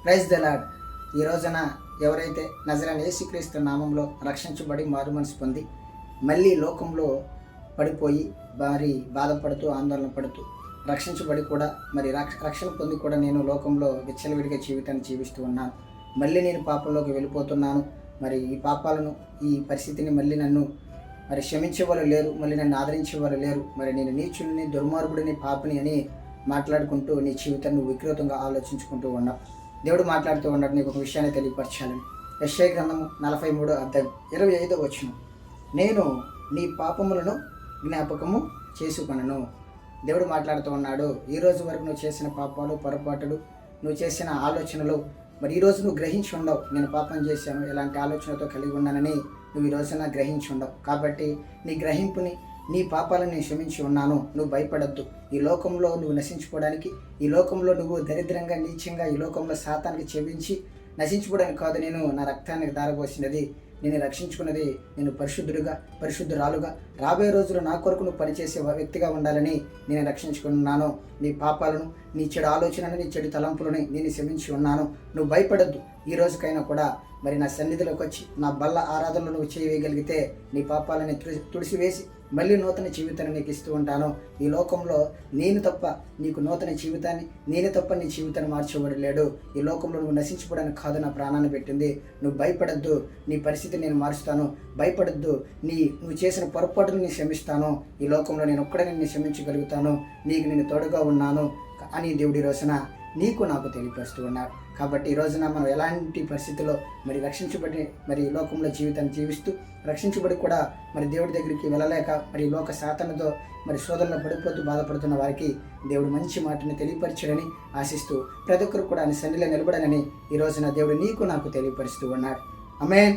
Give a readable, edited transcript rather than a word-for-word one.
Praise the lord. ఈ రోజున ఎవరైతే నజరేయుడైన యేసుక్రీస్తు నామంలో రక్షించబడి మారుమనసు పొంది మళ్ళీ లోకంలో పడిపోయి మరి బాధపడుతూ ఆందోళన పడుతూ రక్షించబడి కూడా మరి రక్షణ పొంది కూడా నేను లోకంలో విచ్చలవిడిగా జీవితాన్ని జీవిస్తూ ఉన్నాను, మళ్ళీ నేను పాపంలోకి వెళ్ళిపోతున్నాను, మరి ఈ పాపాలను ఈ పరిస్థితిని మళ్ళీ నన్ను మరి క్షమించేవాళ్ళు లేరు, మళ్ళీ నన్ను ఆదరించేవాళ్ళు లేరు, మరి నేను నీచుడిని దుర్మార్గుడిని పాపిని అని మాట్లాడుకుంటూ నీ జీవితాన్ని వికృతంగా ఆలోచించుకుంటూ ఉన్నావు. దేవుడు మాట్లాడుతూ ఉన్నాడు, నీకు ఒక విషయాన్ని తెలియపరచాలని. యెషయా గ్రంథము 43వ అధ్యాయం 25వ వచనం, నేను నీ పాపములను జ్ఞాపకము చేసుకొనను. దేవుడు మాట్లాడుతూ ఉన్నాడు, ఈ రోజు వరకు నువ్వు చేసిన పాపాలు పొరపాటులు, నువ్వు చేసిన ఆలోచనలు మరి ఈరోజు నువ్వు గ్రహించి ఉండవు. నేను పాపం చేశాను, ఇలాంటి ఆలోచనతో కలిగి ఉన్నానని నువ్వు ఈ రోజున గ్రహించి ఉండవు. కాబట్టి నీ గ్రహింపుని, నీ పాపాలను నేను క్షమించి ఉన్నాను, నువ్వు భయపడద్దు. ఈ లోకంలో నువ్వు నశించుకోవడానికి, ఈ లోకంలో నువ్వు దరిద్రంగా నీచంగా ఈ లోకంలో శాతానికి చెవించి నశించుకోవడానికి కాదు నేను నా రక్తానికి దారపోసినది, నేను రక్షించుకున్నది నేను పరిశుద్ధురాలుగా రాబోయే రోజులు నా కొరకు నువ్వు పనిచేసే వ్యక్తిగా ఉండాలని నేను రక్షించుకున్నాను. నీ పాపాలను, నీ చెడు ఆలోచనను, నీ చెడు తలంపులని నేను క్షమించి ఉన్నాను. నువ్వు భయపడద్దు. ఈ రోజుకైనా కూడా మరి నా సన్నిధిలోకి వచ్చి నా బల్ల ఆరాధనలు నువ్వు చేయగలిగితే నీ పాపాలని తుడిసివేసి మళ్ళీ నూతన జీవితాన్ని నీకు ఇస్తూ ఉంటాను. ఈ లోకంలో నేను తప్ప నీకు నూతన జీవితాన్ని, నేనే తప్ప నీ జీవితాన్ని మార్చేవాడు లేడు. ఈ లోకంలో నువ్వు నశించుకోవడానికి కాదు నా ప్రాణాన్ని పెట్టింది. నువ్వు భయపడద్దు, నీ పరిస్థితిని నేను మారుస్తాను. భయపడద్దు, నువ్వు చేసిన పొరపాటును నేను క్షమిస్తాను. ఈ లోకంలో నేను ఒక్కడే నిన్ను క్షమించగలుగుతాను, నీకు నేను తోడుగా ఉన్నాను అని దేవుడి రోజున నీకు నాకు తెలియపరుస్తూ ఉన్నాడు. కాబట్టి ఈ రోజున మనం ఎలాంటి పరిస్థితుల్లో మరి రక్షించబడి మరి లోకంలో జీవితాన్ని జీవిస్తూ రక్షించబడి కూడా మరి దేవుడి దగ్గరికి వెళ్ళలేక మరి లోక సాధనతో మరి శోధనలో పడిపోతూ బాధపడుతున్న వారికి దేవుడు మంచి మాటని తెలియపరచాడని ఆశిస్తూ ప్రతి ఒక్కరు కూడా ఆయన సన్నిధిలో నిలబడనని ఈ రోజున దేవుడు నీకు నాకు తెలియపరుస్తూ ఉన్నాడు. ఆమేన్.